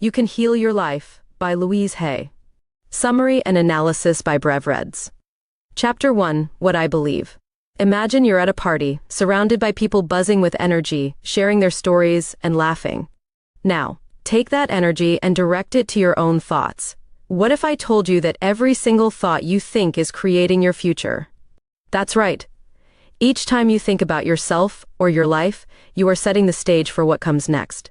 You Can Heal Your Life by Louise L. Summary and analysis by Brevreds. Chapter 1, What I Believe. Imagine you're at a party, surrounded by people buzzing with energy, sharing their stories, and laughing. Now, take that energy and direct it to your own thoughts. What if I told you that every single thought you think is creating your future? That's right. Each time you think about yourself or your life, you are setting the stage for what comes next.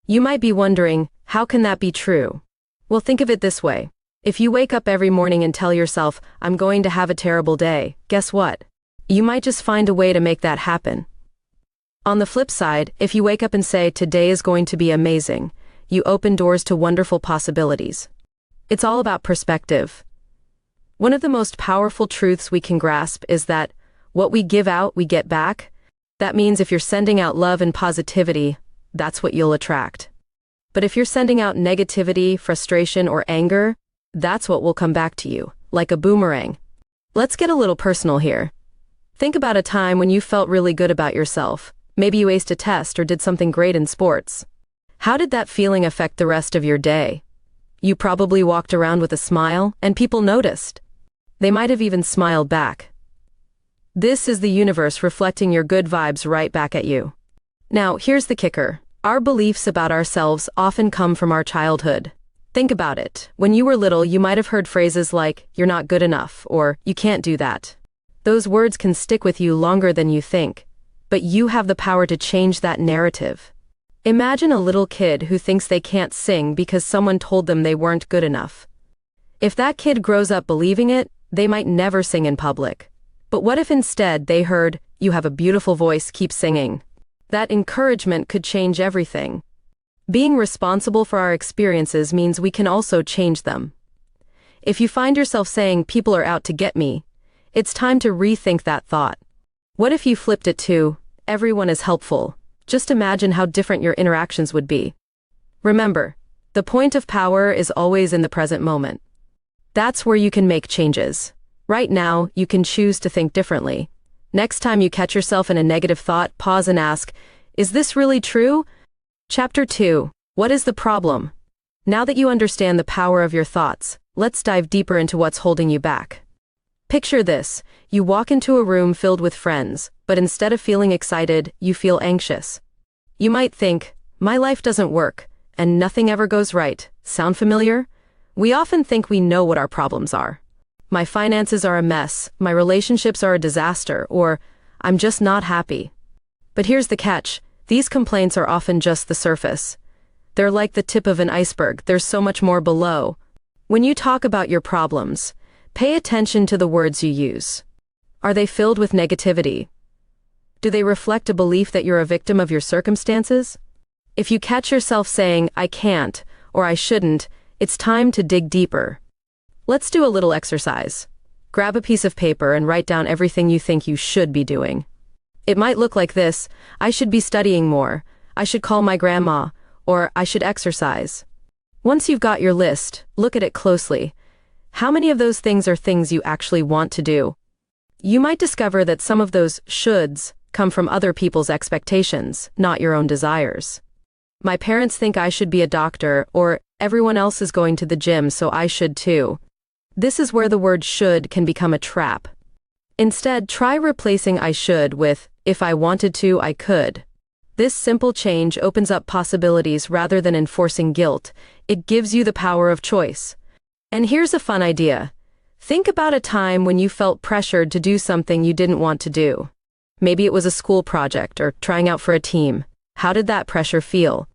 You might be wondering, how can that be true? Well, think of it this way. If you wake up every morning and tell yourself, I'm going to have a terrible day, guess what? You might just find a way to make that happen. On the flip side, if you wake up and say, today is going to be amazing, you open doors to wonderful possibilities. It's all about perspective. One of the most powerful truths we can grasp is that what we give out, we get back. That means if you're sending out love and positivity, that's what you'll attract. But if you're sending out negativity, frustration, or anger, that's what will come back to you, like a boomerang. Let's get a little personal here. Think about a time when you felt really good about yourself. Maybe you aced a test or did something great in sports. How did that feeling affect the rest of your day? You probably walked around with a smile, and people noticed. They might have even smiled back. This is the universe reflecting your good vibes right back at you. Now, here's the kicker. Our beliefs about ourselves often come from our childhood. Think about it. When you were little, you might have heard phrases like, you're not good enough, or you can't do that. Those words can stick with you longer than you think, but you have the power to change that narrative. Imagine a little kid who thinks they can't sing because someone told them they weren't good enough. If that kid grows up believing it, they might never sing in public. But what if instead they heard, you have a beautiful voice, keep singing? That encouragement could change everything. Being responsible for our experiences means we can also change them. If you find yourself saying, people are out to get me, it's time to rethink that thought. What if you flipped it to, everyone is helpful? Just imagine how different your interactions would be. Remember, the point of power is always in the present moment. That's where you can make changes. Right now, you can choose to think differently. Next time you catch yourself in a negative thought, pause and ask, is this really true? Chapter 2, What is the problem? Now that you understand the power of your thoughts, let's dive deeper into what's holding you back. Picture this, you walk into a room filled with friends, but instead of feeling excited, you feel anxious. You might think, my life doesn't work, and nothing ever goes right. Sound familiar? We often think we know what our problems are. My finances are a mess, my relationships are a disaster, or I'm just not happy. But here's the catch, these complaints are often just the surface. They're like the tip of an iceberg, there's so much more below. When you talk about your problems, pay attention to the words you use. Are they filled with negativity? Do they reflect a belief that you're a victim of your circumstances? If you catch yourself saying, I can't, or I shouldn't, it's time to dig deeper. Let's do a little exercise. Grab a piece of paper and write down everything you think you should be doing. It might look like this, I should be studying more, I should call my grandma, or I should exercise. Once you've got your list, look at it closely. How many of those things are things you actually want to do? You might discover that some of those shoulds come from other people's expectations, not your own desires. My parents think I should be a doctor, or everyone else is going to the gym, so I should too. This is where the word should can become a trap. Instead, try replacing I should with, if I wanted to, I could. This simple change opens up possibilities rather than enforcing guilt. It gives you the power of choice. And here's a fun idea. Think about a time when you felt pressured to do something you didn't want to do. Maybe it was a school project or trying out for a team. How did that pressure feel?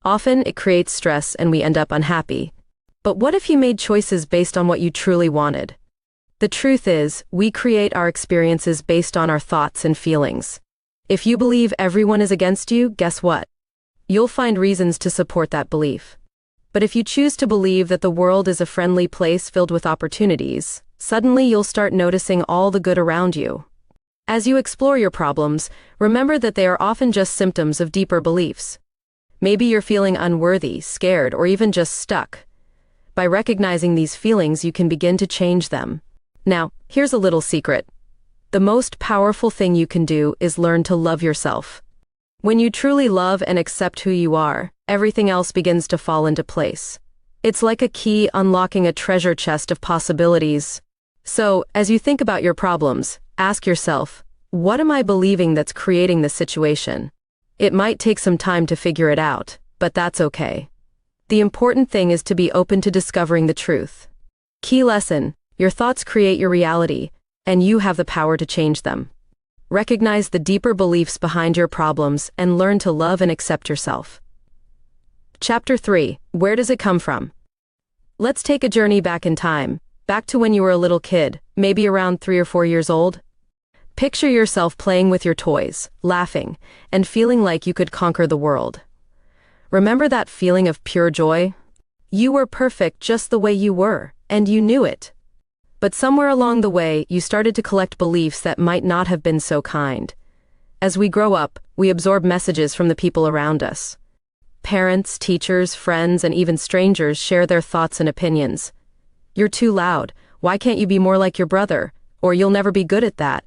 Often it creates stress and we end up unhappy. But what if you made choices based on what you truly wanted? The truth is, we create our experiences based on our thoughts and feelings. If you believe everyone is against you, guess what? You'll find reasons to support that belief. But if you choose to believe that the world is a friendly place filled with opportunities, suddenly you'll start noticing all the good around you. As you explore your problems, remember that they are often just symptoms of deeper beliefs. Maybe you're feeling unworthy, scared, or even just stuck. By recognizing these feelings, you can begin to change them. Now, here's a little secret. The most powerful thing you can do is learn to love yourself. When you truly love and accept who you are, everything else begins to fall into place. It's like a key unlocking a treasure chest of possibilities. So, as you think about your problems, ask yourself, what am I believing that's creating this situation? It might take some time to figure it out, but that's okay. The important thing is to be open to discovering the truth. Key lesson: your thoughts create your reality, and you have the power to change them. Recognize the deeper beliefs behind your problems and learn to love and accept yourself. Chapter 3: Where does it come from? Let's take a journey back in time, back to when you were a little kid, maybe around 3 or 4 years old. Picture yourself playing with your toys, laughing, and feeling like you could conquer the world. Remember that feeling of pure joy? You were perfect just the way you were, and you knew it. But somewhere along the way, you started to collect beliefs that might not have been so kind. As we grow up, we absorb messages from the people around us. Parents, teachers, friends, and even strangers share their thoughts and opinions. You're too loud. Why can't you be more like your brother? Or you'll never be good at that.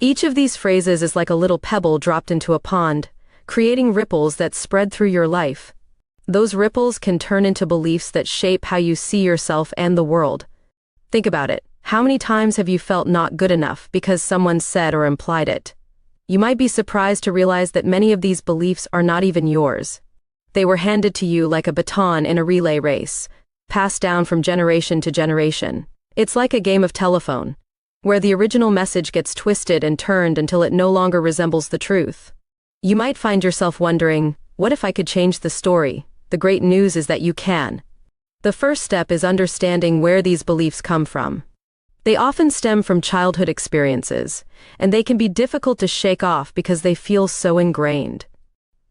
Each of these phrases is like a little pebble dropped into a pond, creating ripples that spread through your life. Those ripples can turn into beliefs that shape how you see yourself and the world. Think about it. How many times have you felt not good enough because someone said or implied it? You might be surprised to realize that many of these beliefs are not even yours. They were handed to you like a baton in a relay race, passed down from generation to generation. It's like a game of telephone, where the original message gets twisted and turned until it no longer resembles the truth. You might find yourself wondering, what if I could change the story? The great news is that you can. The first step is understanding where these beliefs come from. They often stem from childhood experiences, and they can be difficult to shake off because they feel so ingrained.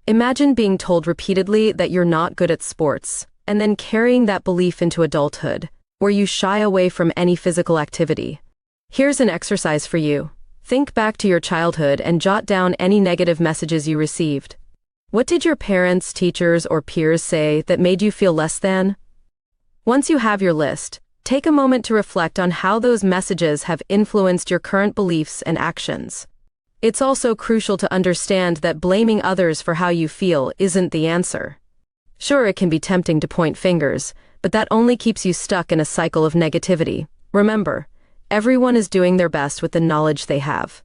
Imagine being told repeatedly that you're not good at sports, and then carrying that belief into adulthood, where you shy away from any physical activity. Here's an exercise for you. Think back to your childhood and jot down any negative messages you received. What did your parents, teachers, or peers say that made you feel less than? Once you have your list, take a moment to reflect on how those messages have influenced your current beliefs and actions. It's also crucial to understand that blaming others for how you feel isn't the answer. Sure, it can be tempting to point fingers, but that only keeps you stuck in a cycle of negativity. Remember, everyone is doing their best with the knowledge they have.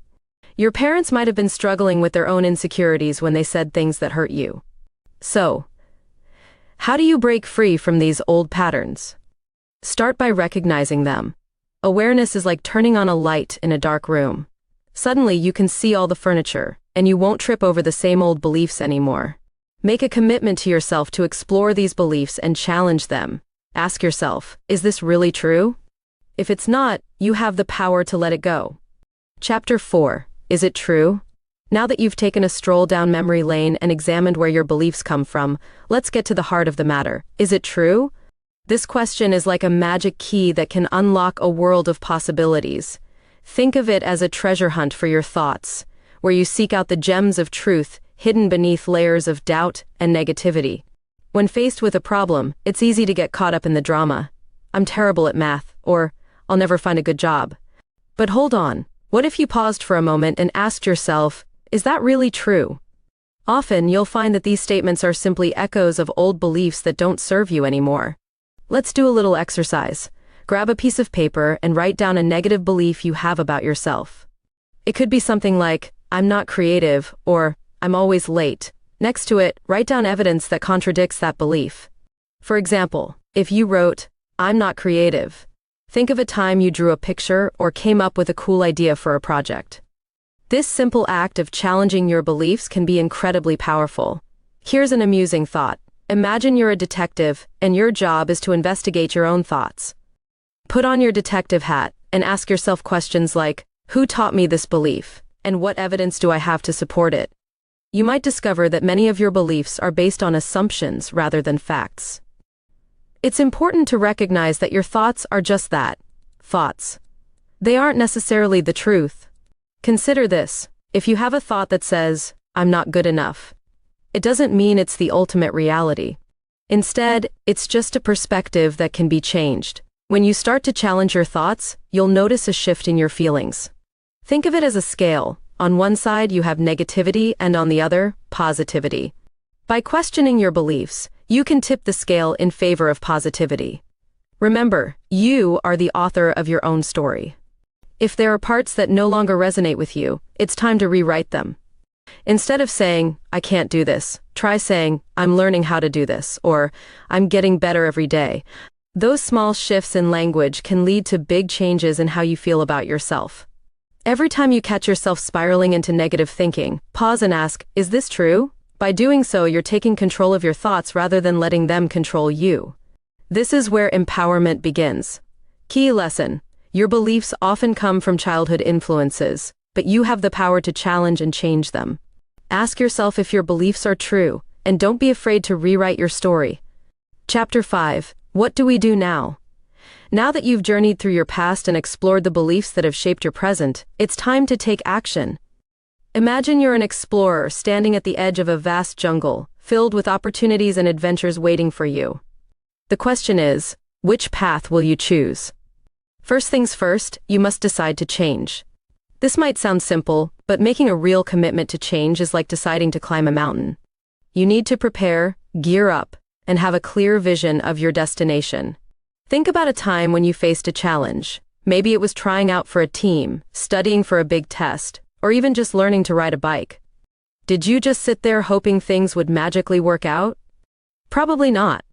Your parents might have been struggling with their own insecurities when they said things that hurt you. So, how do you break free from these old patterns? Start by recognizing them. Awareness is like turning on a light in a dark room. Suddenly you can see all the furniture, and you won't trip over the same old beliefs anymore. Make a commitment to yourself to explore these beliefs and challenge them. Ask yourself, is this really true? If it's not, you have the power to let it go. Chapter 4: Is it true? Now that you've taken a stroll down memory lane and examined where your beliefs come from, let's get to the heart of the matter. Is it true? This question is like a magic key that can unlock a world of possibilities. Think of it as a treasure hunt for your thoughts, where you seek out the gems of truth hidden beneath layers of doubt and negativity. When faced with a problem, it's easy to get caught up in the drama. I'm terrible at math, or I'll never find a good job. But hold on. What if you paused for a moment and asked yourself, is that really true? Often you'll find that these statements are simply echoes of old beliefs that don't serve you anymore. Let's do a little exercise. Grab a piece of paper and write down a negative belief you have about yourself. It could be something like, I'm not creative, or I'm always late. Next to it, write down evidence that contradicts that belief. For example, if you wrote, I'm not creative, think of a time you drew a picture or came up with a cool idea for a project. This simple act of challenging your beliefs can be incredibly powerful. Here's an amusing thought. Imagine you're a detective, and your job is to investigate your own thoughts. Put on your detective hat and ask yourself questions like, who taught me this belief, and what evidence do I have to support it? You might discover that many of your beliefs are based on assumptions rather than facts. It's important to recognize that your thoughts are just that, thoughts. They aren't necessarily the truth. Consider this. If you have a thought that says, I'm not good enough, it doesn't mean it's the ultimate reality. Instead, it's just a perspective that can be changed. When you start to challenge your thoughts, you'll notice a shift in your feelings. Think of it as a scale. On one side, you have negativity, and on the other, positivity. By questioning your beliefs, you can tip the scale in favor of positivity. Remember, you are the author of your own story. If there are parts that no longer resonate with you, it's time to rewrite them. Instead of saying, I can't do this, try saying, I'm learning how to do this, or I'm getting better every day. Those small shifts in language can lead to big changes in how you feel about yourself. Every time you catch yourself spiraling into negative thinking, pause and ask, is this true? By doing so, you're taking control of your thoughts rather than letting them control you. This is where empowerment begins. Key lesson: your beliefs often come from childhood influences, but you have the power to challenge and change them. Ask yourself if your beliefs are true, and don't be afraid to rewrite your story. Chapter 5. What do we do now? Now that you've journeyed through your past and explored the beliefs that have shaped your present, it's time to take action. Imagine you're an explorer standing at the edge of a vast jungle, filled with opportunities and adventures waiting for you. The question is, which path will you choose? First things first, you must decide to change. This might sound simple, but making a real commitment to change is like deciding to climb a mountain. You need to prepare, gear up, and have a clear vision of your destination. Think about a time when you faced a challenge. Maybe it was trying out for a team, studying for a big test, or even just learning to ride a bike. Did you just sit there hoping things would magically work out? Probably not.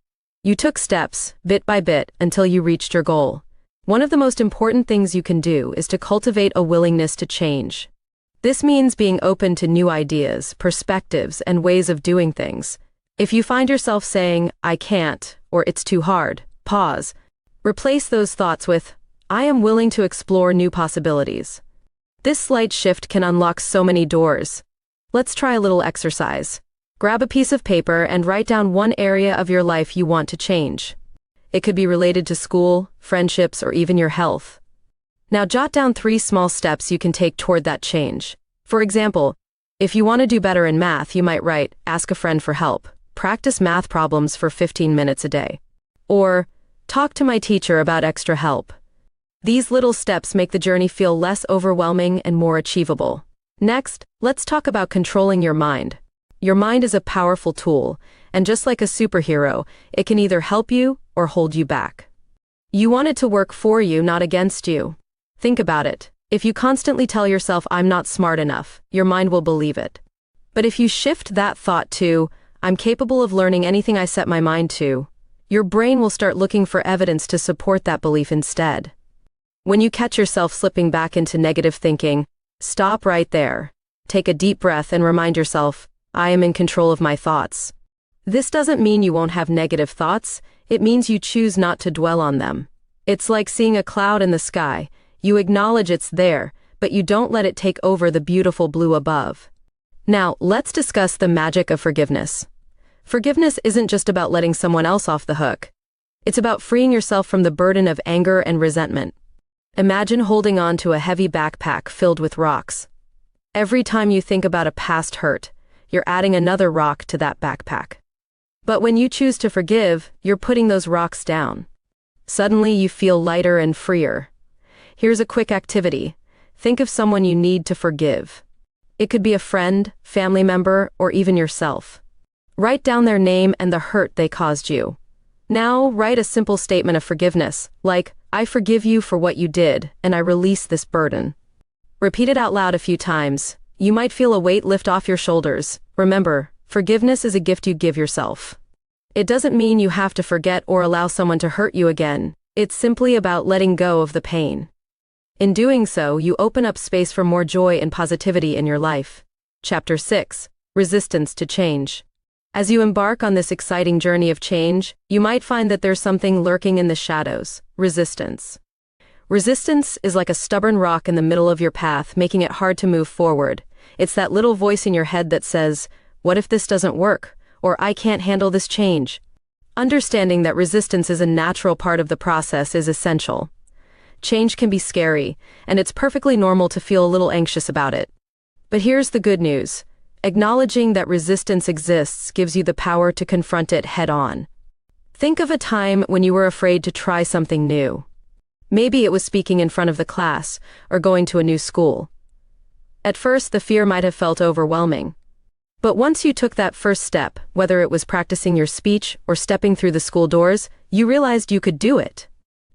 You took steps, bit by bit, until you reached your goal. One of the most important things you can do is to cultivate a willingness to change. This means being open to new ideas, perspectives, and ways of doing things. If you find yourself saying, I can't, or it's too hard, pause. Replace those thoughts with, I am willing to explore new possibilities. This slight shift can unlock so many doors. Let's try a little exercise. Grab a piece of paper and write down one area of your life you want to change. It could be related to school, friendships, or even your health. Now jot down 3 small steps you can take toward that change. For example, if you want to do better in math, you might write, ask a friend for help, practice math problems for 15 minutes a day, or talk to my teacher about extra help. These little steps make the journey feel less overwhelming and more achievable. Next, let's talk about controlling your mind. Your mind is a powerful tool, and just like a superhero, it can either help you or hold you back. You want it to work for you, not against you. Think about it. If you constantly tell yourself, I'm not smart enough, your mind will believe it. But if you shift that thought to, I'm capable of learning anything I set my mind to, your brain will start looking for evidence to support that belief instead. When you catch yourself slipping back into negative thinking, stop right there. Take a deep breath and remind yourself, I am in control of my thoughts. This doesn't mean you won't have negative thoughts, it means you choose not to dwell on them. It's like seeing a cloud in the sky. You acknowledge it's there, but you don't let it take over the beautiful blue above. Now, let's discuss the magic of forgiveness. Forgiveness isn't just about letting someone else off the hook. It's about freeing yourself from the burden of anger and resentment. Imagine holding on to a heavy backpack filled with rocks. Every time you think about a past hurt, you're adding another rock to that backpack. But when you choose to forgive, you're putting those rocks down. Suddenly you feel lighter and freer. Here's a quick activity. Think of someone you need to forgive. It could be a friend, family member, or even yourself. Write down their name and the hurt they caused you. Now, write a simple statement of forgiveness, like, I forgive you for what you did, and I release this burden. Repeat it out loud a few times. You might feel a weight lift off your shoulders. Remember, forgiveness is a gift you give yourself. It doesn't mean you have to forget or allow someone to hurt you again. It's simply about letting go of the pain. In doing so, you open up space for more joy and positivity in your life. Chapter 6. Resistance to change. As you embark on this exciting journey of change, you might find that there's something lurking in the shadows: resistance. Resistance is like a stubborn rock in the middle of your path, making it hard to move forward. It's that little voice in your head that says, what if this doesn't work? Or I can't handle this change. Understanding that resistance is a natural part of the process is essential. Change can be scary, and it's perfectly normal to feel a little anxious about it. But here's the good news. Acknowledging that resistance exists gives you the power to confront it head-on. Think of a time when you were afraid to try something new. Maybe it was speaking in front of the class, or going to a new school. At first, the fear might have felt overwhelming. But once you took that first step, whether it was practicing your speech or stepping through the school doors, you realized you could do it.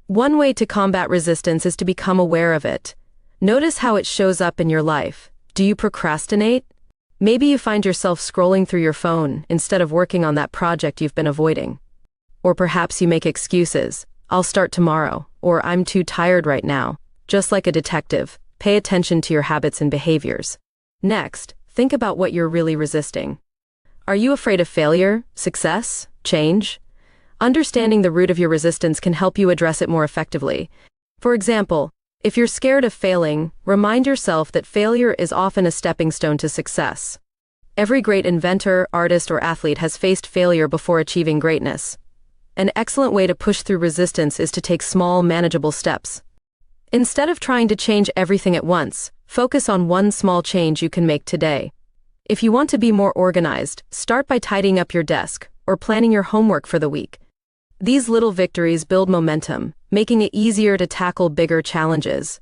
One way to combat resistance is to become aware of it. Notice how it shows up in your life. Do you procrastinate? Maybe you find yourself scrolling through your phone instead of working on that project you've been avoiding. Or perhaps you make excuses. I'll start tomorrow, or I'm too tired right now. Just like a detective, pay attention to your habits and behaviors. Next, think about what you're really resisting. Are you afraid of failure, success, change? Understanding the root of your resistance can help you address it more effectively. For example, if you're scared of failing, remind yourself that failure is often a stepping stone to success. Every great inventor, artist, or athlete has faced failure before achieving greatness. An excellent way to push through resistance is to take small, manageable steps. Instead of trying to change everything at once, focus on one small change you can make today. If you want to be more organized, start by tidying up your desk or planning your homework for the week. These little victories build momentum, making it easier to tackle bigger challenges.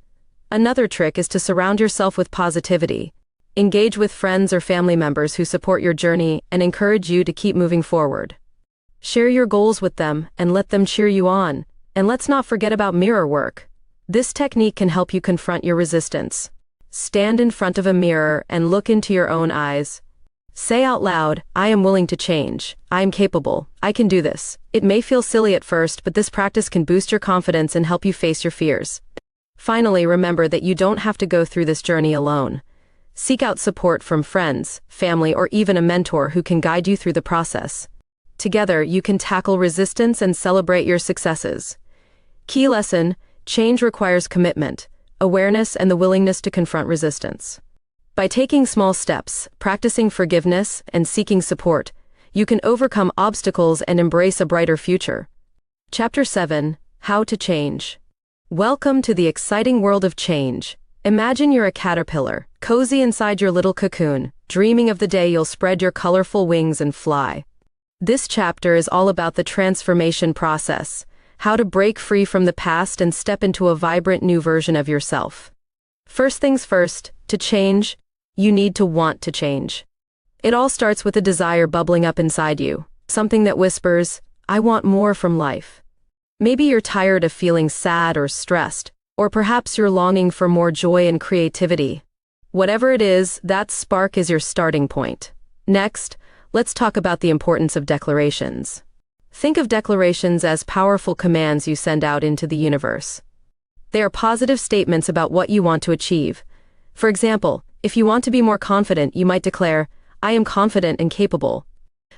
Another trick is to surround yourself with positivity. Engage with friends or family members who support your journey and encourage you to keep moving forward. Share your goals with them and let them cheer you on. And let's not forget about mirror work. This technique can help you confront your resistance. Stand in front of a mirror and look into your own eyes. Say out loud, I am willing to change. I am capable. I can do this. It may feel silly at first, but this practice can boost your confidence and help you face your fears. Finally, remember that you don't have to go through this journey alone. Seek out support from friends, family, or even a mentor who can guide you through the process. Together, you can tackle resistance and celebrate your successes. Key lesson: change requires commitment, awareness, and the willingness to confront resistance. By taking small steps, practicing forgiveness, and seeking support, you can overcome obstacles and embrace a brighter future. Chapter 7: How to Change. Welcome to the exciting world of change. Imagine you're a caterpillar, cozy inside your little cocoon, dreaming of the day you'll spread your colorful wings and fly. This chapter is all about the transformation process, how to break free from the past and step into a vibrant new version of yourself. First things first, to change, you need to want to change. It all starts with a desire bubbling up inside you, something that whispers, I want more from life. Maybe you're tired of feeling sad or stressed, or perhaps you're longing for more joy and creativity. Whatever it is, that spark is your starting point. Next, let's talk about the importance of declarations. Think of declarations as powerful commands you send out into the universe. They are positive statements about what you want to achieve. For example, if you want to be more confident, you might declare, I am confident and capable.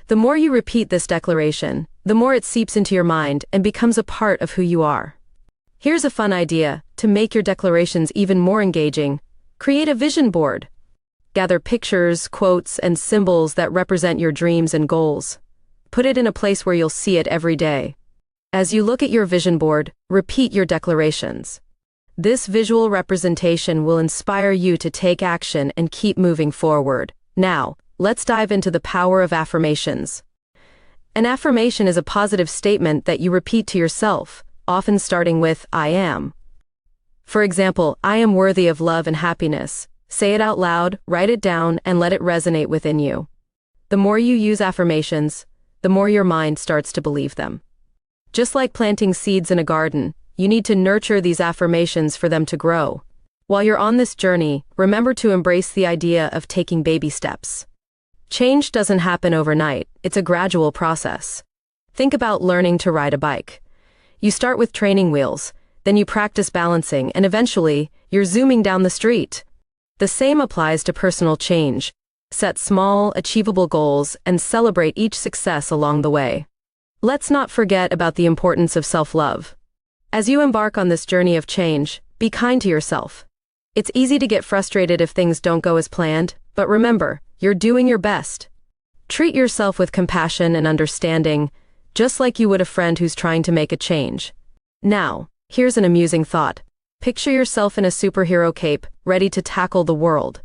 The more you repeat this declaration, the more it seeps into your mind and becomes a part of who you are. Here's a fun idea to make your declarations even more engaging. Create a vision board. Gather pictures, quotes, and symbols that represent your dreams and goals. Put it in a place where you'll see it every day. As you look at your vision board, repeat your declarations. This visual representation will inspire you to take action and keep moving forward. Now, let's dive into the power of affirmations. An affirmation is a positive statement that you repeat to yourself, often starting with, I am. For example, I am worthy of love and happiness. Say it out loud, write it down, and let it resonate within you. The more you use affirmations, the more your mind starts to believe them. Just like planting seeds in a garden, you need to nurture these affirmations for them to grow. While you're on this journey, remember to embrace the idea of taking baby steps. Change doesn't happen overnight, it's a gradual process. Think about learning to ride a bike. You start with training wheels, then you practice balancing, and eventually, you're zooming down the street. The same applies to personal change. Set small, achievable goals and celebrate each success along the way. Let's not forget about the importance of self-love. As you embark on this journey of change, be kind to yourself. It's easy to get frustrated if things don't go as planned, but remember, you're doing your best. Treat yourself with compassion and understanding, just like you would a friend who's trying to make a change. Now, here's an amusing thought. Picture yourself in a superhero cape, ready to tackle the world.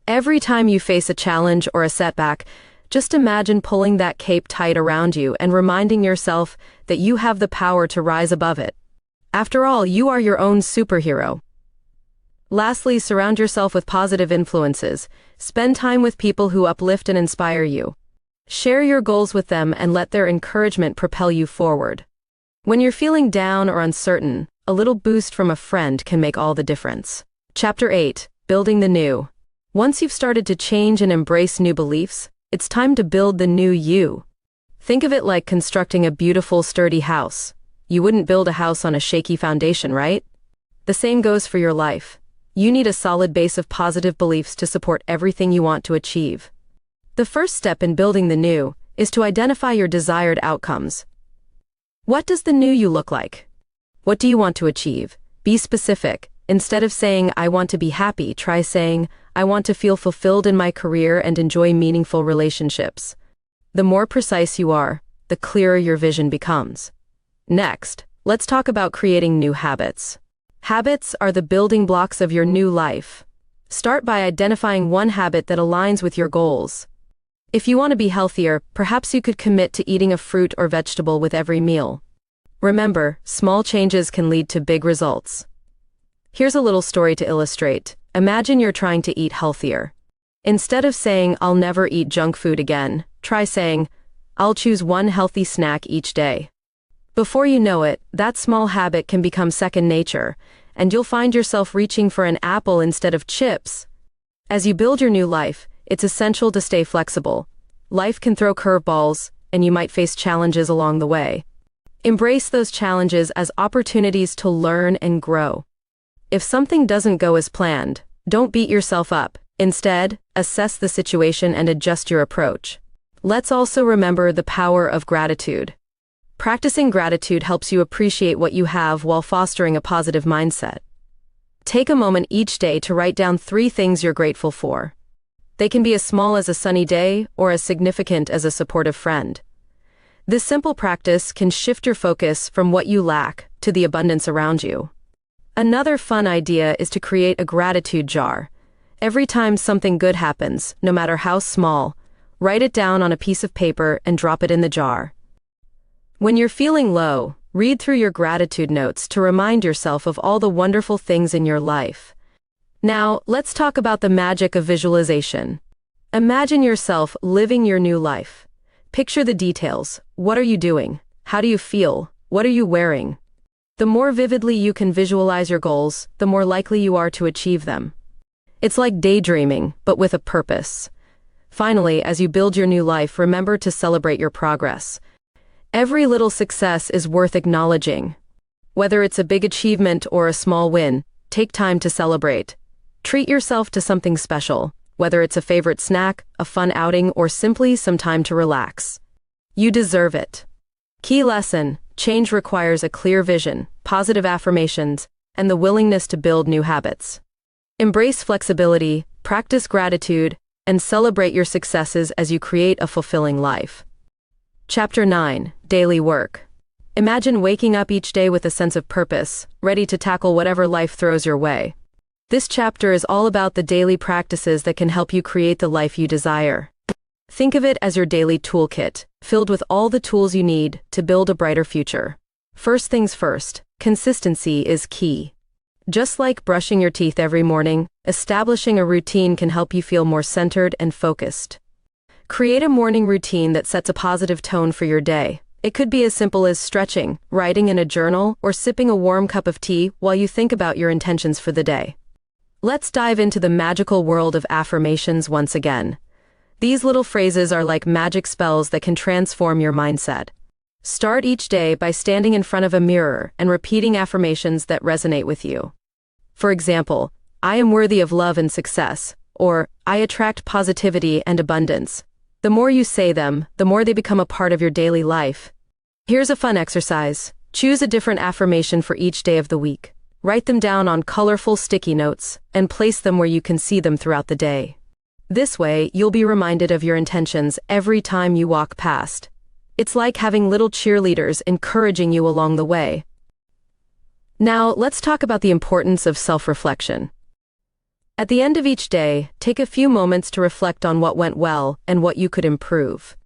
Every time you face a challenge or a setback, just imagine pulling that cape tight around you and reminding yourself that you have the power to rise above it. After all, you are your own superhero. Lastly, surround yourself with positive influences. Spend time with people who uplift and inspire you. Share your goals with them and let their encouragement propel you forward. When you're feeling down or uncertain, a little boost from a friend can make all the difference. Chapter 8. Building the New. Once you've started to change and embrace new beliefs, it's time to build the new you. Think of it like constructing a beautiful, sturdy house. You wouldn't build a house on a shaky foundation, right? The same goes for your life. You need a solid base of positive beliefs to support everything you want to achieve. The first step in building the new is to identify your desired outcomes. What does the new you look like? What do you want to achieve? Be specific. Instead of saying, I want to be happy, try saying, I want to feel fulfilled in my career and enjoy meaningful relationships. The more precise you are, the clearer your vision becomes. Next, let's talk about creating new habits. Habits are the building blocks of your new life. Start by identifying one habit that aligns with your goals. If you want to be healthier, perhaps you could commit to eating a fruit or vegetable with every meal. Remember, small changes can lead to big results. Here's a little story to illustrate. Imagine you're trying to eat healthier. Instead of saying, I'll never eat junk food again, try saying, I'll choose one healthy snack each day. Before you know it, that small habit can become second nature, and you'll find yourself reaching for an apple instead of chips. As you build your new life, it's essential to stay flexible. Life can throw curveballs, and you might face challenges along the way. Embrace those challenges as opportunities to learn and grow. If something doesn't go as planned, don't beat yourself up. Instead, assess the situation and adjust your approach. Let's also remember the power of gratitude. Practicing gratitude helps you appreciate what you have while fostering a positive mindset. Take a moment each day to write down 3 things you're grateful for. They can be as small as a sunny day or as significant as a supportive friend. This simple practice can shift your focus from what you lack to the abundance around you. Another fun idea is to create a gratitude jar. Every time something good happens, no matter how small, write it down on a piece of paper and drop it in the jar. When you're feeling low, read through your gratitude notes to remind yourself of all the wonderful things in your life. Now, let's talk about the magic of visualization. Imagine yourself living your new life. Picture the details. What are you doing? How do you feel? What are you wearing? The more vividly you can visualize your goals, the more likely you are to achieve them. It's like daydreaming, but with a purpose. Finally, as you build your new life, remember to celebrate your progress. Every little success is worth acknowledging. Whether it's a big achievement or a small win, take time to celebrate. Treat yourself to something special, whether it's a favorite snack, a fun outing, or simply some time to relax. You deserve it. Key lesson: change requires a clear vision, positive affirmations, and the willingness to build new habits. Embrace flexibility, practice gratitude, and celebrate your successes as you create a fulfilling life. Chapter 9. Daily Work. Imagine waking up each day with a sense of purpose, ready to tackle whatever life throws your way. This chapter is all about the daily practices that can help you create the life you desire. Think of it as your daily toolkit, filled with all the tools you need to build a brighter future. First things first, consistency is key. Just like brushing your teeth every morning, establishing a routine can help you feel more centered and focused. Create a morning routine that sets a positive tone for your day. It could be as simple as stretching, writing in a journal, or sipping a warm cup of tea while you think about your intentions for the day. Let's dive into the magical world of affirmations once again. These little phrases are like magic spells that can transform your mindset. Start each day by standing in front of a mirror and repeating affirmations that resonate with you. For example, I am worthy of love and success, or I attract positivity and abundance. The more you say them, the more they become a part of your daily life. Here's a fun exercise. Choose a different affirmation for each day of the week. Write them down on colorful sticky notes and place them where you can see them throughout the day. This way, you'll be reminded of your intentions every time you walk past. It's like having little cheerleaders encouraging you along the way. Now, let's talk about the importance of self-reflection. At the end of each day, take a few moments to reflect on what went well and what you could improve.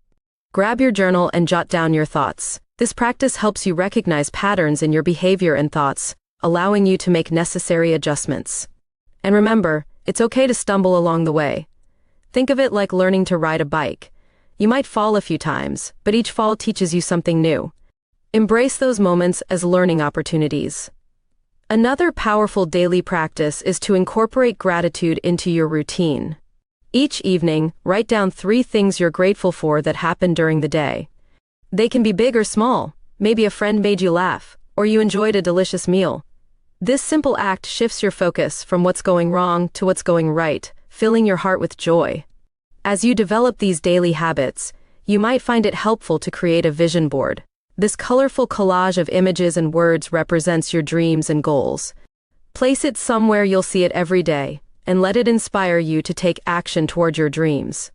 Grab your journal and jot down your thoughts. This practice helps you recognize patterns in your behavior and thoughts, allowing you to make necessary adjustments. And remember, it's okay to stumble along the way. Think of it like learning to ride a bike. You might fall a few times, but each fall teaches you something new. Embrace those moments as learning opportunities. Another powerful daily practice is to incorporate gratitude into your routine. Each evening, write down 3 things you're grateful for that happened during the day. They can be big or small. Maybe a friend made you laugh, or you enjoyed a delicious meal. This simple act shifts your focus from what's going wrong to what's going right, filling your heart with joy. As you develop these daily habits, you might find it helpful to create a vision board. This colorful collage of images and words represents your dreams and goals. Place it somewhere you'll see it every day, and let it inspire you to take action toward your dreams.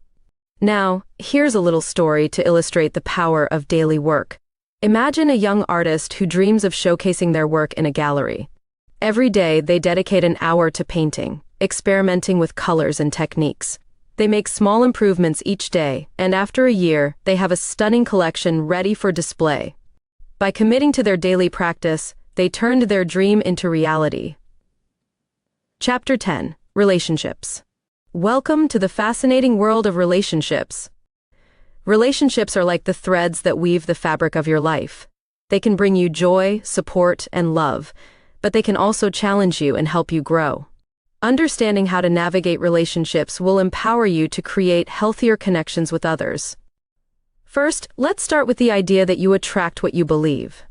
Now, here's a little story to illustrate the power of daily work. Imagine a young artist who dreams of showcasing their work in a gallery. Every day, they dedicate an hour to painting, experimenting with colors and techniques. They make small improvements each day, and after a year, they have a stunning collection ready for display. By committing to their daily practice, they turned their dream into reality. Chapter 10. Relationships. Welcome to the fascinating world of relationships. Relationships are like the threads that weave the fabric of your life. They can bring you joy, support, and love, but they can also challenge you and help you grow. Understanding how to navigate relationships will empower you to create healthier connections with others. First, let's start with the idea that you attract what you believe.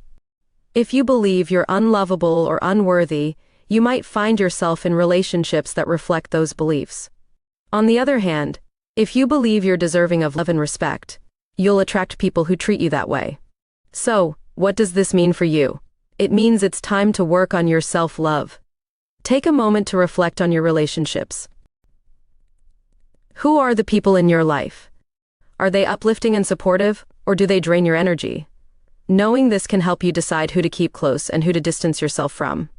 If you believe you're unlovable or unworthy, you might find yourself in relationships that reflect those beliefs. On the other hand, if you believe you're deserving of love and respect, you'll attract people who treat you that way. So, what does this mean for you? It means it's time to work on your self-love. Take a moment to reflect on your relationships. Who are the people in your life? Are they uplifting and supportive, or do they drain your energy? Knowing this can help you decide who to keep close and who to distance yourself from.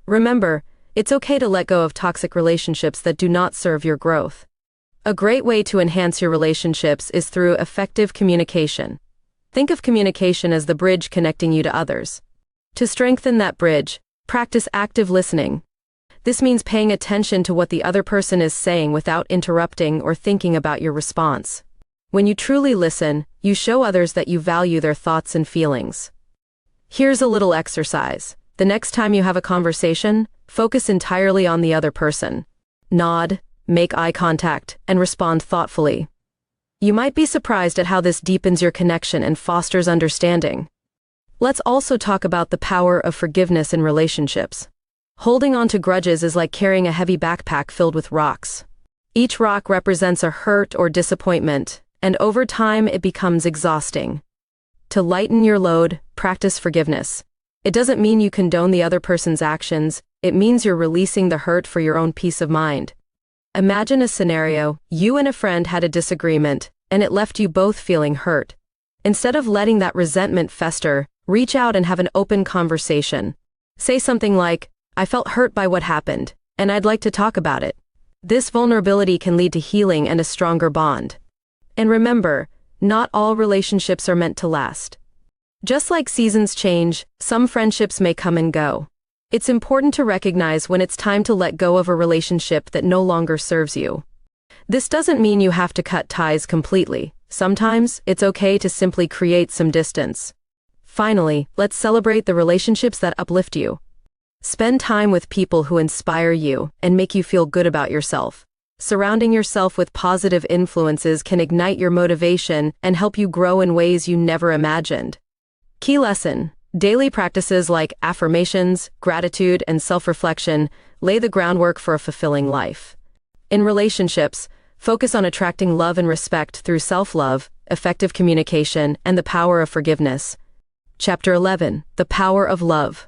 Remember, it's okay to let go of toxic relationships that do not serve your growth. A great way to enhance your relationships is through effective communication. Think of communication as the bridge connecting you to others. To strengthen that bridge, practice active listening. This means paying attention to what the other person is saying without interrupting or thinking about your response. When you truly listen, you show others that you value their thoughts and feelings. Here's a little exercise. The next time you have a conversation, focus entirely on the other person. Nod, make eye contact, and respond thoughtfully. You might be surprised at how this deepens your connection and fosters understanding. Let's also talk about the power of forgiveness in relationships. Holding on to grudges is like carrying a heavy backpack filled with rocks. Each rock represents a hurt or disappointment, and over time it becomes exhausting. To lighten your load, practice forgiveness. It doesn't mean you condone the other person's actions, it means you're releasing the hurt for your own peace of mind. Imagine a scenario, you and a friend had a disagreement, and it left you both feeling hurt. Instead of letting that resentment fester, reach out and have an open conversation. Say something like, "I felt hurt by what happened, and I'd like to talk about it." This vulnerability can lead to healing and a stronger bond. And remember, not all relationships are meant to last. Just like seasons change, some friendships may come and go. It's important to recognize when it's time to let go of a relationship that no longer serves you. This doesn't mean you have to cut ties completely. Sometimes, it's okay to simply create some distance. Finally, let's celebrate the relationships that uplift you. Spend time with people who inspire you and make you feel good about yourself. Surrounding yourself with positive influences can ignite your motivation and help you grow in ways you never imagined. Key lesson: daily practices like affirmations, gratitude, and self-reflection lay the groundwork for a fulfilling life. In relationships, focus on attracting love and respect through self-love, effective communication, and the power of forgiveness. Chapter 11: The Power of Love.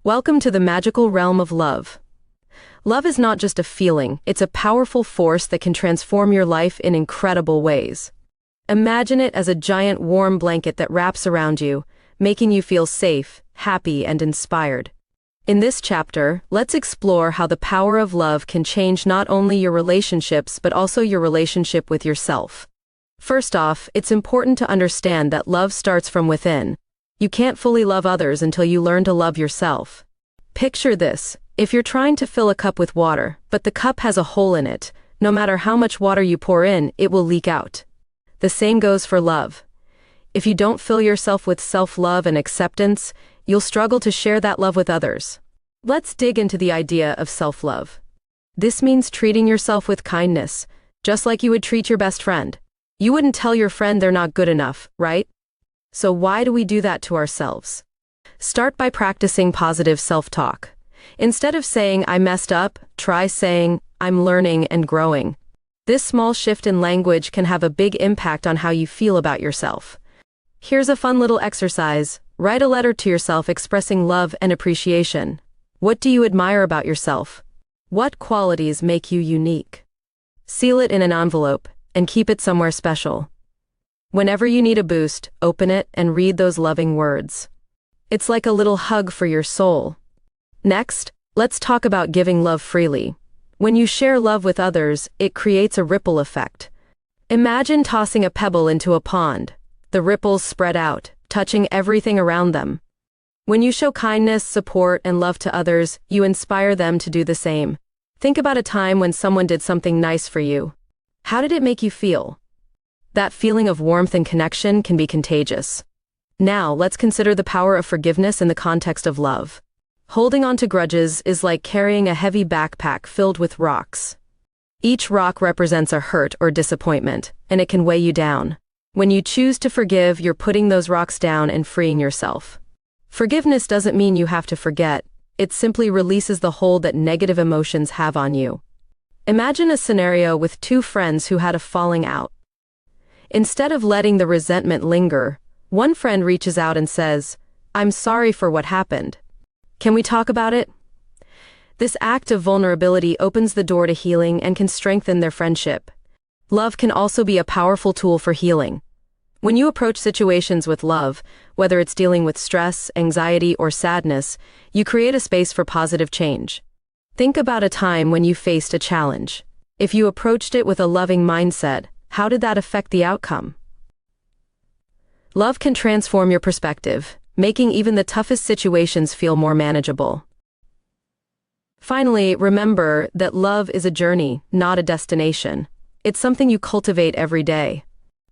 Welcome to the magical realm of love. Love is not just a feeling, it's a powerful force that can transform your life in incredible ways. Imagine it as a giant warm blanket that wraps around you, making you feel safe, happy, and inspired. In this chapter, let's explore how the power of love can change not only your relationships but also your relationship with yourself. First off, it's important to understand that love starts from within. You can't fully love others until you learn to love yourself. Picture this: If you're trying to fill a cup with water, but the cup has a hole in it, no matter how much water you pour in, it will leak out. The same goes for love. If you don't fill yourself with self-love and acceptance, you'll struggle to share that love with others. Let's dig into the idea of self-love. This means treating yourself with kindness, just like you would treat your best friend. You wouldn't tell your friend they're not good enough, right? So why do we do that to ourselves? Start by practicing positive self-talk. Instead of saying, "I messed up," try saying, "I'm learning and growing." This small shift in language can have a big impact on how you feel about yourself. Here's a fun little exercise. Write a letter to yourself expressing love and appreciation. What do you admire about yourself? What qualities make you unique? Seal it in an envelope and keep it somewhere special. Whenever you need a boost, open it and read those loving words. It's like a little hug for your soul. Next, let's talk about giving love freely. When you share love with others, it creates a ripple effect. Imagine tossing a pebble into a pond. The ripples spread out, touching everything around them. When you show kindness, support, and love to others, you inspire them to do the same. Think about a time when someone did something nice for you. How did it make you feel? That feeling of warmth and connection can be contagious. Now, let's consider the power of forgiveness in the context of love. Holding on to grudges is like carrying a heavy backpack filled with rocks. Each rock represents a hurt or disappointment, and it can weigh you down. When you choose to forgive, you're putting those rocks down and freeing yourself. Forgiveness doesn't mean you have to forget. It simply releases the hold that negative emotions have on you. Imagine a scenario with two friends who had a falling out. Instead of letting the resentment linger, one friend reaches out and says, "I'm sorry for what happened. Can we talk about it?" This act of vulnerability opens the door to healing and can strengthen their friendship. Love can also be a powerful tool for healing. When you approach situations with love, whether it's dealing with stress, anxiety, or sadness, you create a space for positive change. Think about a time when you faced a challenge. If you approached it with a loving mindset, how did that affect the outcome? Love can transform your perspective, making even the toughest situations feel more manageable. Finally, remember that love is a journey, not a destination. It's something you cultivate every day.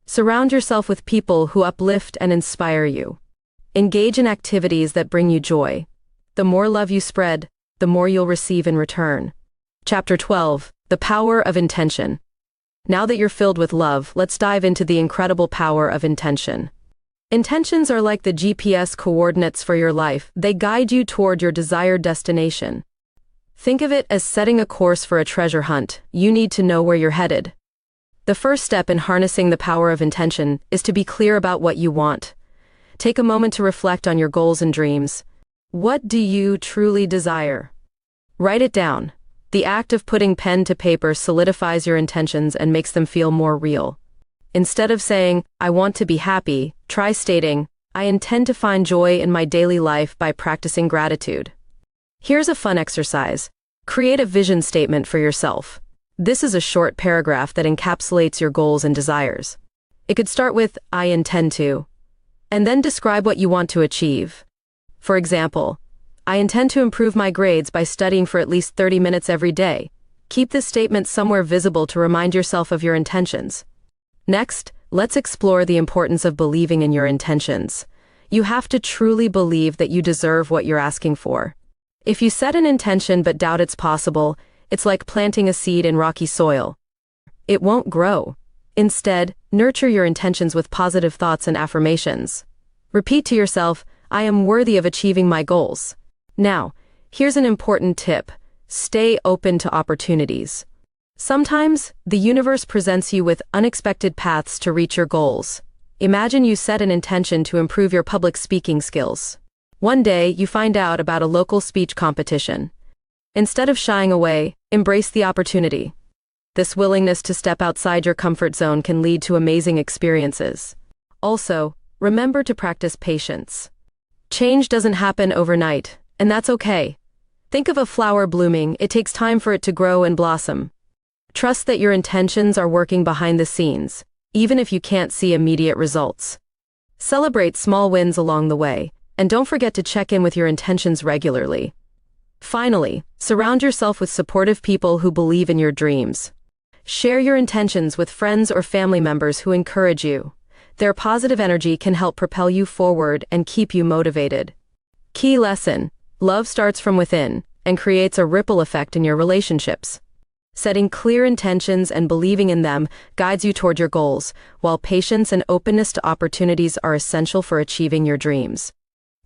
Surround yourself with people who uplift and inspire you. Engage in activities that bring you joy. The more love you spread, the more you'll receive in return. Chapter 12, The Power of Intention. Now that you're filled with love, let's dive into the incredible power of intention. Intentions are like the GPS coordinates for your life. They guide you toward your desired destination. Think of it as setting a course for a treasure hunt. You need to know where you're headed. The first step in harnessing the power of intention is to be clear about what you want. Take a moment to reflect on your goals and dreams. What do you truly desire? Write it down. The act of putting pen to paper solidifies your intentions and makes them feel more real. Instead of saying, "I want to be happy," try stating, "I intend to find joy in my daily life by practicing gratitude." Here's a fun exercise. Create a vision statement for yourself. This is a short paragraph that encapsulates your goals and desires. It could start with, "I intend to," and then describe what you want to achieve. For example, "I intend to improve my grades by studying for at least 30 minutes every day." Keep this statement somewhere visible to remind yourself of your intentions. Next, let's explore the importance of believing in your intentions. You have to truly believe that you deserve what you're asking for. If you set an intention but doubt it's possible, it's like planting a seed in rocky soil. It won't grow. Instead, nurture your intentions with positive thoughts and affirmations. Repeat to yourself, "I am worthy of achieving my goals." Now, here's an important tip. Stay open to opportunities. Sometimes, the universe presents you with unexpected paths to reach your goals. Imagine you set an intention to improve your public speaking skills. One day, you find out about a local speech competition. Instead of shying away, embrace the opportunity. This willingness to step outside your comfort zone can lead to amazing experiences. Also, remember to practice patience. Change doesn't happen overnight, and that's okay. Think of a flower blooming. It takes time for it to grow and blossom. Trust that your intentions are working behind the scenes, even if you can't see immediate results. Celebrate small wins along the way, and don't forget to check in with your intentions regularly. Finally, surround yourself with supportive people who believe in your dreams. Share your intentions with friends or family members who encourage you. Their positive energy can help propel you forward and keep you motivated. Key lesson: love starts from within and creates a ripple effect in your relationships. Setting clear intentions and believing in them guides you toward your goals, while patience and openness to opportunities are essential for achieving your dreams.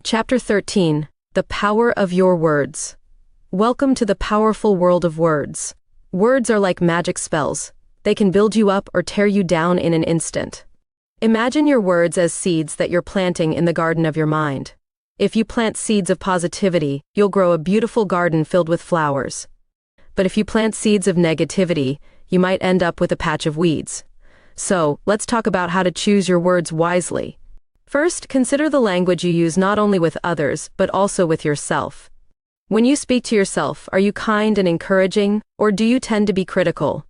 Chapter 13: The Power of Your Words. Welcome to the powerful world of words. Words are like magic spells. They can build you up or tear you down in an instant. Imagine your words as seeds that you're planting in the garden of your mind. If you plant seeds of positivity, you'll grow a beautiful garden filled with flowers. But if you plant seeds of negativity, you might end up with a patch of weeds. So, let's talk about how to choose your words wisely. First, consider the language you use not only with others, but also with yourself. When you speak to yourself, are you kind and encouraging, or do you tend to be critical?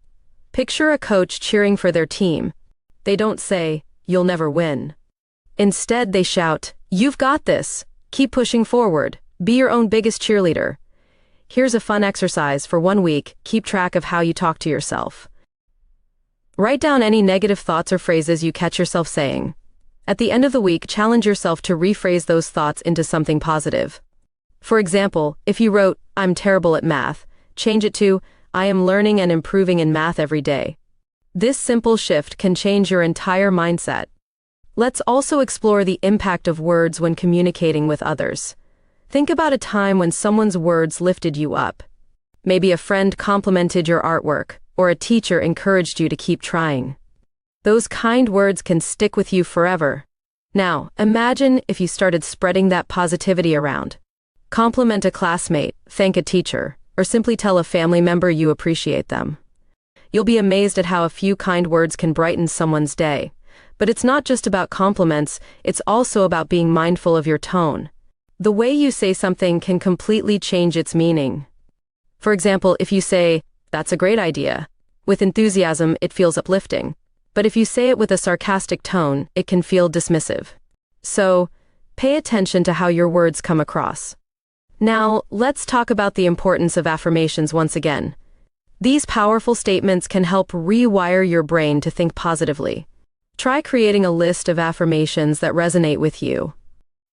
Picture a coach cheering for their team. They don't say, "You'll never win." Instead, they shout, "You've got this. Keep pushing forward. Be your own biggest cheerleader." Here's a fun exercise for 1 week. Keep track of how you talk to yourself. Write down any negative thoughts or phrases you catch yourself saying. At the end of the week, challenge yourself to rephrase those thoughts into something positive. For example, if you wrote, "I'm terrible at math," change it to, "I am learning and improving in math every day." This simple shift can change your entire mindset. Let's also explore the impact of words when communicating with others. Think about a time when someone's words lifted you up. Maybe a friend complimented your artwork, or a teacher encouraged you to keep trying. Those kind words can stick with you forever. Now, imagine if you started spreading that positivity around. Compliment a classmate, thank a teacher, or simply tell a family member you appreciate them. You'll be amazed at how a few kind words can brighten someone's day. But it's not just about compliments, it's also about being mindful of your tone. The way you say something can completely change its meaning. For example, if you say, "That's a great idea," with enthusiasm, it feels uplifting. But if you say it with a sarcastic tone, it can feel dismissive. So, pay attention to how your words come across. Now, let's talk about the importance of affirmations once again. These powerful statements can help rewire your brain to think positively. Try creating a list of affirmations that resonate with you.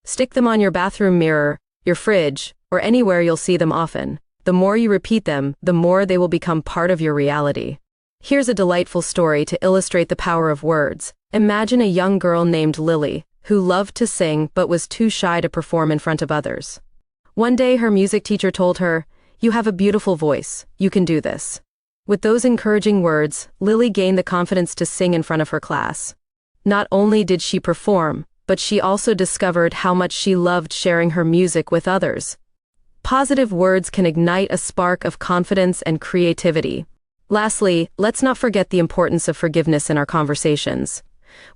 Stick them on your bathroom mirror, your fridge, or anywhere you'll see them often. The more you repeat them, the more they will become part of your reality. Here's a delightful story to illustrate the power of words. Imagine a young girl named Lily, who loved to sing but was too shy to perform in front of others. One day her music teacher told her, "You have a beautiful voice, you can do this." With those encouraging words, Lily gained the confidence to sing in front of her class. Not only did she perform, but she also discovered how much she loved sharing her music with others. Positive words can ignite a spark of confidence and creativity. Lastly, let's not forget the importance of forgiveness in our conversations.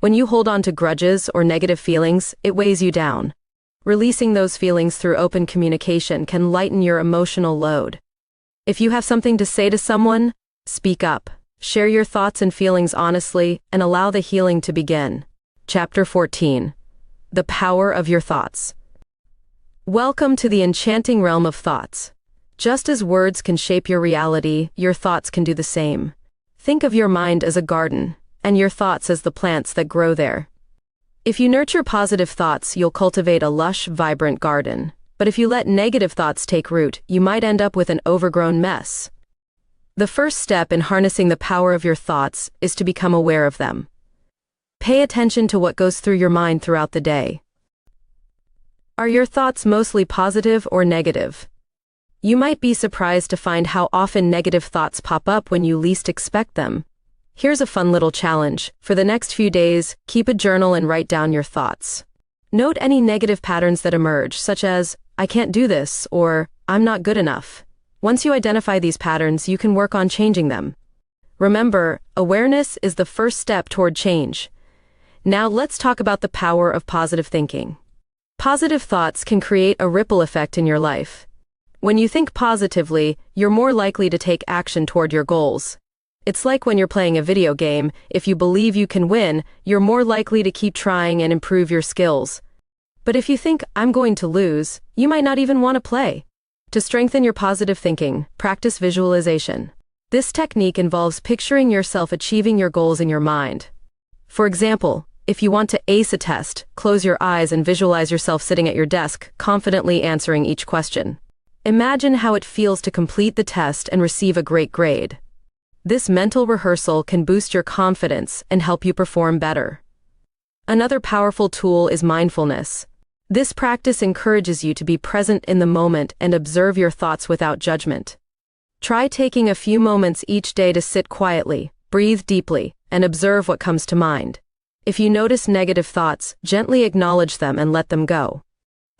When you hold on to grudges or negative feelings, it weighs you down. Releasing those feelings through open communication can lighten your emotional load. If you have something to say to someone, speak up. Share your thoughts and feelings honestly, and allow the healing to begin. Chapter 14: The Power of Your Thoughts. Welcome to the enchanting realm of thoughts. Just as words can shape your reality, your thoughts can do the same. Think of your mind as a garden, and your thoughts as the plants that grow there. If you nurture positive thoughts, you'll cultivate a lush, vibrant garden. But if you let negative thoughts take root, you might end up with an overgrown mess. The first step in harnessing the power of your thoughts is to become aware of them. Pay attention to what goes through your mind throughout the day. Are your thoughts mostly positive or negative? You might be surprised to find how often negative thoughts pop up when you least expect them. Here's a fun little challenge. For the next few days, keep a journal and write down your thoughts. Note any negative patterns that emerge, such as, "I can't do this," or "I'm not good enough." Once you identify these patterns, you can work on changing them. Remember, awareness is the first step toward change. Now let's talk about the power of positive thinking. Positive thoughts can create a ripple effect in your life. When you think positively, you're more likely to take action toward your goals. It's like when you're playing a video game. If you believe you can win, you're more likely to keep trying and improve your skills. But if you think, "I'm going to lose," you might not even want to play. To strengthen your positive thinking, practice visualization. This technique involves picturing yourself achieving your goals in your mind. For example, if you want to ace a test, close your eyes and visualize yourself sitting at your desk, confidently answering each question. Imagine how it feels to complete the test and receive a great grade. This mental rehearsal can boost your confidence and help you perform better. Another powerful tool is mindfulness. This practice encourages you to be present in the moment and observe your thoughts without judgment. Try taking a few moments each day to sit quietly, breathe deeply, and observe what comes to mind. If you notice negative thoughts, gently acknowledge them and let them go.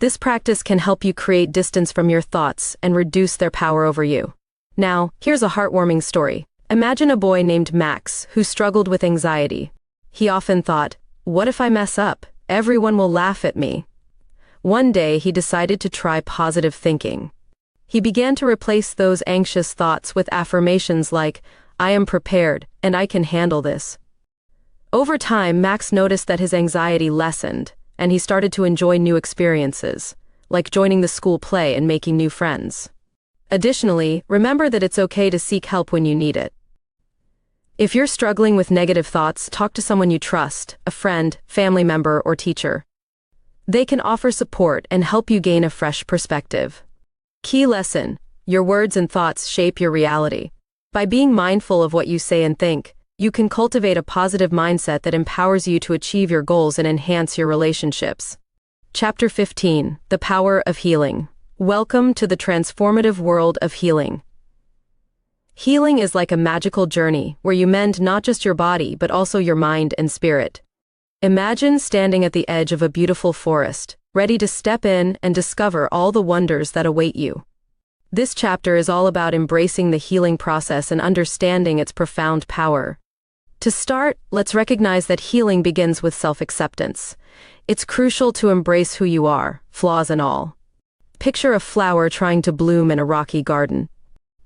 This practice can help you create distance from your thoughts and reduce their power over you. Now, here's a heartwarming story. Imagine a boy named Max who struggled with anxiety. He often thought, "What if I mess up? Everyone will laugh at me." One day, he decided to try positive thinking. He began to replace those anxious thoughts with affirmations like, "I am prepared, and I can handle this." Over time, Max noticed that his anxiety lessened, and he started to enjoy new experiences, like joining the school play and making new friends. Additionally, remember that it's okay to seek help when you need it. If you're struggling with negative thoughts, talk to someone you trust, a friend, family member, or teacher. They can offer support and help you gain a fresh perspective. Key lesson: your words and thoughts shape your reality. By being mindful of what you say and think, you can cultivate a positive mindset that empowers you to achieve your goals and enhance your relationships. Chapter 15: The Power of Healing. Welcome to the transformative world of healing. Healing is like a magical journey where you mend not just your body but also your mind and spirit. Imagine standing at the edge of a beautiful forest, ready to step in and discover all the wonders that await you. This chapter is all about embracing the healing process and understanding its profound power. To start, let's recognize that healing begins with self-acceptance. It's crucial to embrace who you are, flaws and all. Picture a flower trying to bloom in a rocky garden.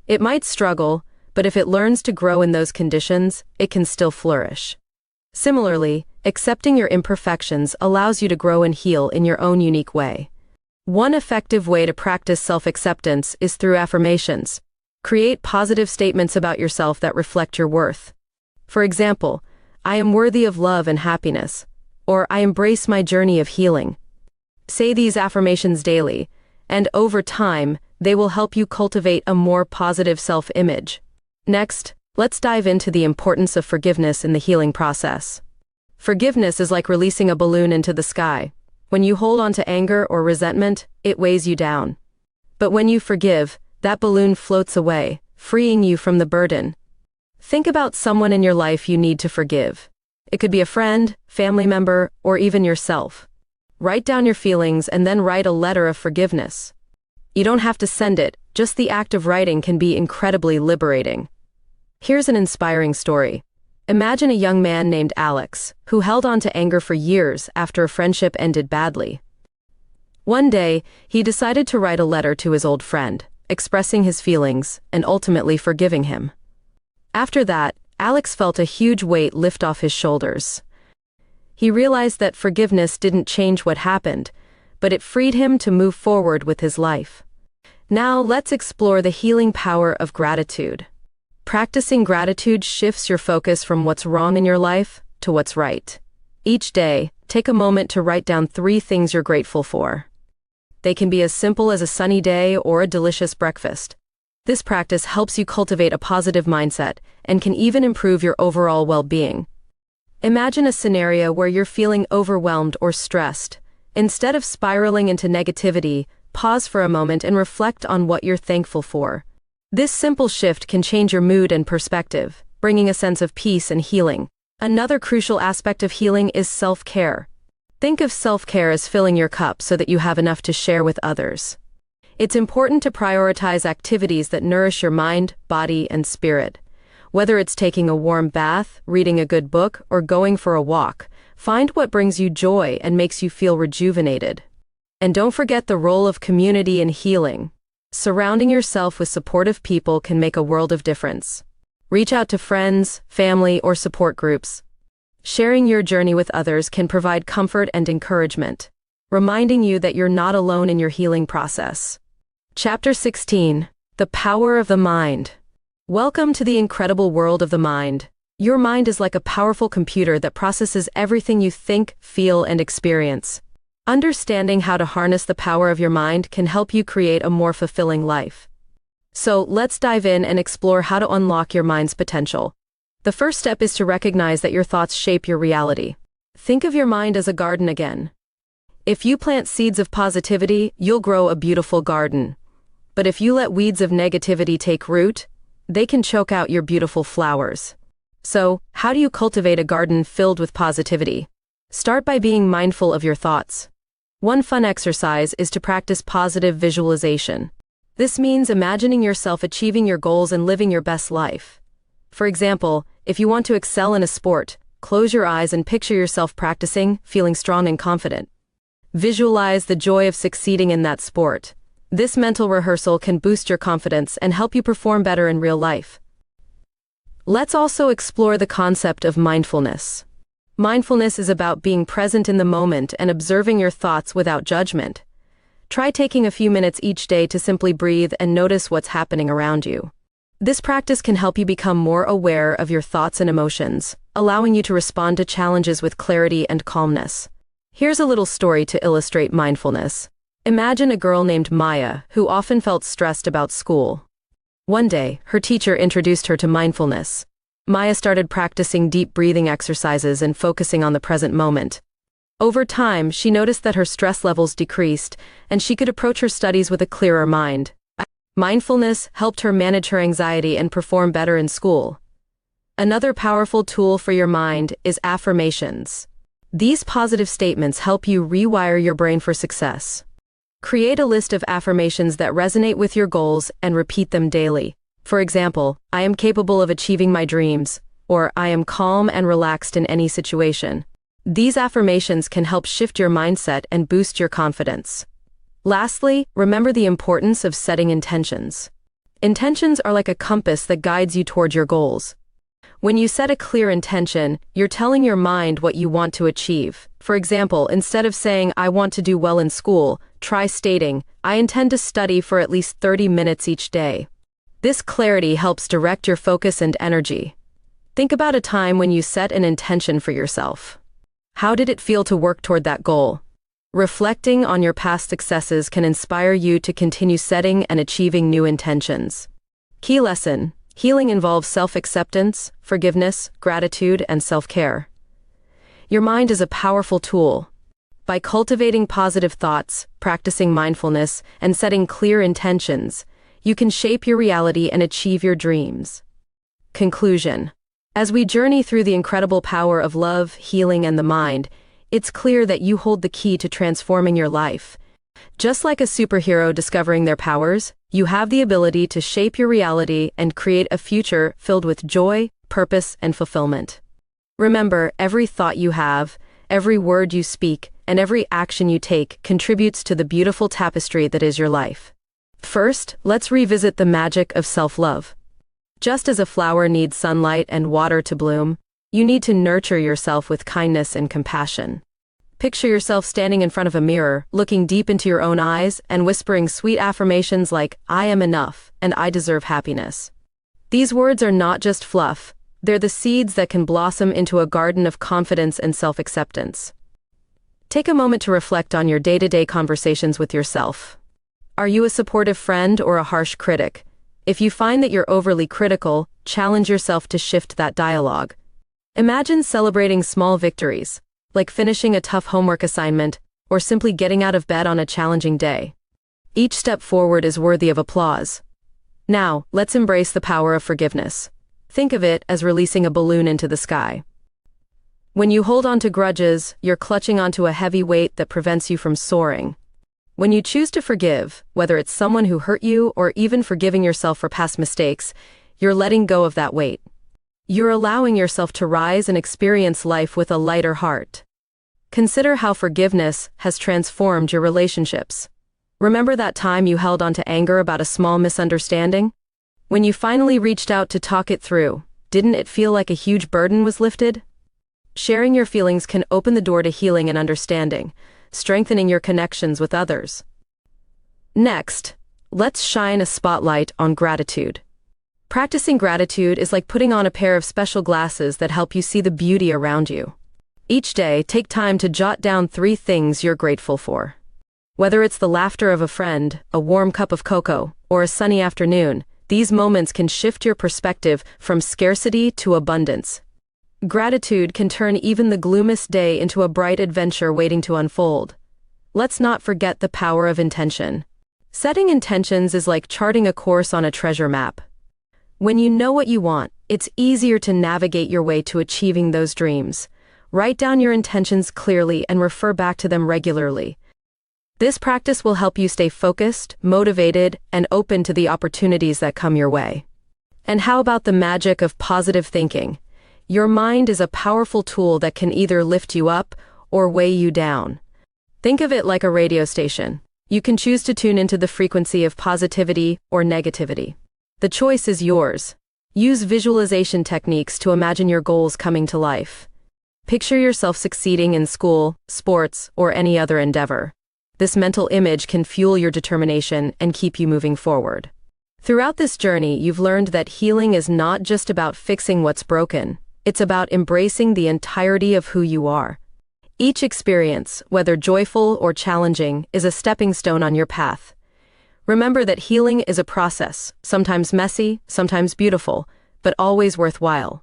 It might struggle, but if it learns to grow in those conditions, it can still flourish. Similarly, accepting your imperfections allows you to grow and heal in your own unique way. One effective way to practice self-acceptance is through affirmations. Create positive statements about yourself that reflect your worth. For example, "I am worthy of love and happiness," or "I embrace my journey of healing." Say these affirmations daily, and over time, they will help you cultivate a more positive self-image. Next, let's dive into the importance of forgiveness in the healing process. Forgiveness is like releasing a balloon into the sky. When you hold on to anger or resentment, it weighs you down. But when you forgive, that balloon floats away, freeing you from the burden. Think about someone in your life you need to forgive. It could be a friend, family member, or even yourself. Write down your feelings and then write a letter of forgiveness. You don't have to send it, just the act of writing can be incredibly liberating. Here's an inspiring story. Imagine a young man named Alex, who held on to anger for years after a friendship ended badly. One day, he decided to write a letter to his old friend, expressing his feelings and ultimately forgiving him. After that, Alex felt a huge weight lift off his shoulders. He realized that forgiveness didn't change what happened, but it freed him to move forward with his life. Now, let's explore the healing power of gratitude. Practicing gratitude shifts your focus from what's wrong in your life to what's right. Each day, take a moment to write down 3 things you're grateful for. They can be as simple as a sunny day or a delicious breakfast. This practice helps you cultivate a positive mindset and can even improve your overall well-being. Imagine a scenario where you're feeling overwhelmed or stressed. Instead of spiraling into negativity, pause for a moment and reflect on what you're thankful for. This simple shift can change your mood and perspective, bringing a sense of peace and healing. Another crucial aspect of healing is self-care. Think of self-care as filling your cup so that you have enough to share with others. It's important to prioritize activities that nourish your mind, body, and spirit. Whether it's taking a warm bath, reading a good book, or going for a walk, find what brings you joy and makes you feel rejuvenated. And don't forget the role of community in healing. Surrounding yourself with supportive people can make a world of difference. Reach out to friends, family, or support groups. Sharing your journey with others can provide comfort and encouragement, reminding you that you're not alone in your healing process. Chapter 16. The Power of the Mind. Welcome to the incredible world of the mind. Your mind is like a powerful computer that processes everything you think, feel, and experience. Understanding how to harness the power of your mind can help you create a more fulfilling life. So, let's dive in and explore how to unlock your mind's potential. The first step is to recognize that your thoughts shape your reality. Think of your mind as a garden again. If you plant seeds of positivity, you'll grow a beautiful garden. But if you let weeds of negativity take root, they can choke out your beautiful flowers. So, how do you cultivate a garden filled with positivity? Start by being mindful of your thoughts. One fun exercise is to practice positive visualization. This means imagining yourself achieving your goals and living your best life. For example, if you want to excel in a sport, close your eyes and picture yourself practicing, feeling strong and confident. Visualize the joy of succeeding in that sport. This mental rehearsal can boost your confidence and help you perform better in real life. Let's also explore the concept of mindfulness. Mindfulness is about being present in the moment and observing your thoughts without judgment. Try taking a few minutes each day to simply breathe and notice what's happening around you. This practice can help you become more aware of your thoughts and emotions, allowing you to respond to challenges with clarity and calmness. Here's a little story to illustrate mindfulness. Imagine a girl named Maya who often felt stressed about school. One day, her teacher introduced her to mindfulness. Maya started practicing deep breathing exercises and focusing on the present moment. Over time, she noticed that her stress levels decreased, and she could approach her studies with a clearer mind. Mindfulness helped her manage her anxiety and perform better in school. Another powerful tool for your mind is affirmations. These positive statements help you rewire your brain for success. Create a list of affirmations that resonate with your goals and repeat them daily. For example, I am capable of achieving my dreams, or I am calm and relaxed in any situation. These affirmations can help shift your mindset and boost your confidence. Lastly, remember the importance of setting intentions. Intentions are like a compass that guides you toward your goals. When you set a clear intention, you're telling your mind what you want to achieve. For example, instead of saying, I want to do well in school, try stating, I intend to study for at least 30 minutes each day. This clarity helps direct your focus and energy. Think about a time when you set an intention for yourself. How did it feel to work toward that goal? Reflecting on your past successes can inspire you to continue setting and achieving new intentions. Key lesson: healing involves self-acceptance, forgiveness, gratitude, and self-care. Your mind is a powerful tool. By cultivating positive thoughts, practicing mindfulness, and setting clear intentions, you can shape your reality and achieve your dreams. Conclusion: as we journey through the incredible power of love, healing, and the mind, it's clear that you hold the key to transforming your life. Just like a superhero discovering their powers, you have the ability to shape your reality and create a future filled with joy, purpose, and fulfillment. Remember, every thought you have, every word you speak, and every action you take contributes to the beautiful tapestry that is your life. First, let's revisit the magic of self-love. Just as a flower needs sunlight and water to bloom, you need to nurture yourself with kindness and compassion. Picture yourself standing in front of a mirror, looking deep into your own eyes, and whispering sweet affirmations like, I am enough, and I deserve happiness. These words are not just fluff, they're the seeds that can blossom into a garden of confidence and self-acceptance. Take a moment to reflect on your day-to-day conversations with yourself. Are you a supportive friend or a harsh critic? If you find that you're overly critical, challenge yourself to shift that dialogue. Imagine celebrating small victories, like finishing a tough homework assignment, or simply getting out of bed on a challenging day. Each step forward is worthy of applause. Now, let's embrace the power of forgiveness. Think of it as releasing a balloon into the sky. When you hold on to grudges, you're clutching onto a heavy weight that prevents you from soaring. When you choose to forgive, whether it's someone who hurt you or even forgiving yourself for past mistakes, you're letting go of that weight. You're allowing yourself to rise and experience life with a lighter heart. Consider how forgiveness has transformed your relationships. Remember that time you held on to anger about a small misunderstanding? When you finally reached out to talk it through, didn't it feel like a huge burden was lifted? Sharing your feelings can open the door to healing and understanding, strengthening your connections with others. Next, Let's shine a spotlight on gratitude. Practicing gratitude is like putting on a pair of special glasses that help you see the beauty around you. Each day, take time to jot down 3 things you're grateful for. Whether it's the laughter of a friend, a warm cup of cocoa, or a sunny afternoon, these moments can shift your perspective from scarcity to abundance. Gratitude can turn even the gloomiest day into a bright adventure waiting to unfold. Let's not forget the power of intention. Setting intentions is like charting a course on a treasure map. When you know what you want, it's easier to navigate your way to achieving those dreams. Write down your intentions clearly and refer back to them regularly. This practice will help you stay focused, motivated, and open to the opportunities that come your way. And how about the magic of positive thinking? Your mind is a powerful tool that can either lift you up or weigh you down. Think of it like a radio station. You can choose to tune into the frequency of positivity or negativity. The choice is yours. Use visualization techniques to imagine your goals coming to life. Picture yourself succeeding in school, sports, or any other endeavor. This mental image can fuel your determination and keep you moving forward. Throughout this journey, you've learned that healing is not just about fixing what's broken. It's about embracing the entirety of who you are. Each experience, whether joyful or challenging, is a stepping stone on your path. Remember that healing is a process, sometimes messy, sometimes beautiful, but always worthwhile.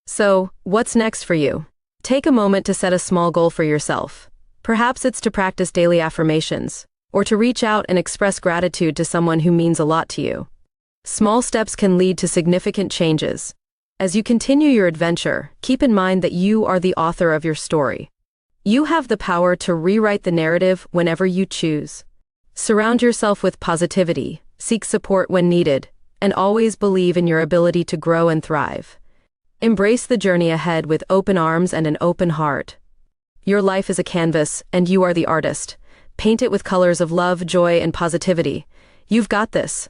So, what's next for you? Take a moment to set a small goal for yourself. Perhaps it's to practice daily affirmations, or to reach out and express gratitude to someone who means a lot to you. Small steps can lead to significant changes. As you continue your adventure, keep in mind that you are the author of your story. You have the power to rewrite the narrative whenever you choose. Surround yourself with positivity, seek support when needed, and always believe in your ability to grow and thrive. Embrace the journey ahead with open arms and an open heart. Your life is a canvas, and you are the artist. Paint it with colors of love, joy, and positivity. You've got this.